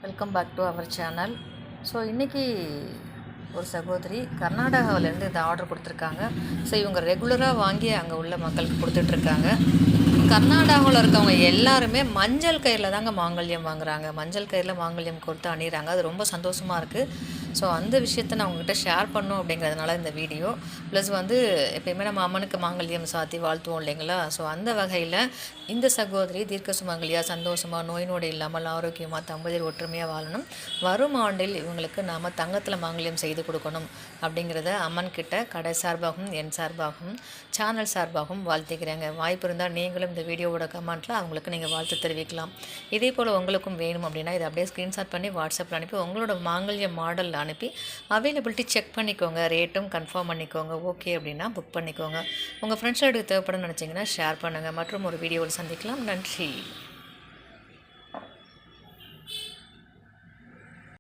Welcome back to our channel. So இன்றைக்கி ஒரு சகோதரி கர்நாடகாவிலேருந்து இந்த ஆர்டர் கொடுத்துருக்காங்க. ஸோ இவங்க ரெகுலராக வாங்கி அங்கே உள்ள மக்களுக்கு கொடுத்துட்ருக்காங்க. கர்நாடகாவில் இருக்கவங்க எல்லாருமே மஞ்சள் கயிறில் தாங்க மாங்கல்யம் வாங்குறாங்க. மஞ்சள் கயிறில் மாங்கல்யம் கொடுத்து அணிகிறாங்க. அது ரொம்ப சந்தோஷமாக இருக்குது. ஸோ அந்த விஷயத்தை நான் உங்கள்கிட்ட ஷேர் பண்ணணும் அப்படிங்கிறதுனால இந்த வீடியோ. ப்ளஸ் எப்பயுமே நம்ம அம்மனுக்கு மாங்கல்யம் சாத்தி வாழ்த்துவோம் இல்லைங்களா? ஸோ அந்த வகையில் இந்த சகோதரி தீர்க்க சுமங்கலியாக சந்தோஷமாக நோய் நொடி இல்லாமல் ஆரோக்கியமாக தம்பதியர் ஒற்றுமையாக வாழணும். வரும் ஆண்டில் இவங்களுக்கு நாம் தங்கத்தில் மாங்கல்யம் செய்து கொடுக்கணும் அப்படிங்கிறத அம்மன் கிட்ட கடை சார்பாகவும் என் சார்பாகவும் சேனல் சார்பாகவும் வாழ்த்துக்கிறேங்க. வாய்ப்பு இருந்தால் நீங்களும் இந்த வீடியோவோட கமெண்ட்டில் அவங்களுக்கு நீங்கள் வாழ்த்து தெரிவிக்கலாம். இதே போல் உங்களுக்கும் வேணும் அப்படின்னா இதை அப்படியே ஸ்க்ரீன்ஷாட் பண்ணி வாட்ஸ்அப்பில் அனுப்பி உங்களோட மாங்கல்ய மாடல் அனுப்பி அவைலபிலிட்டி செக் பண்ணிக்கோங்க. ரேட்டும் கன்ஃபார்ம் பண்ணிக்கோங்க. ஓகே அப்படின்னா புக் பண்ணிக்கோங்க. உங்கள் ஃப்ரெண்ட்ஸோட தேவைப்படும் நினச்சிங்கன்னா ஷேர் பண்ணுங்கள். மற்றும் ஒரு வீடியோவில் சந்திக்கலாம். நன்றி.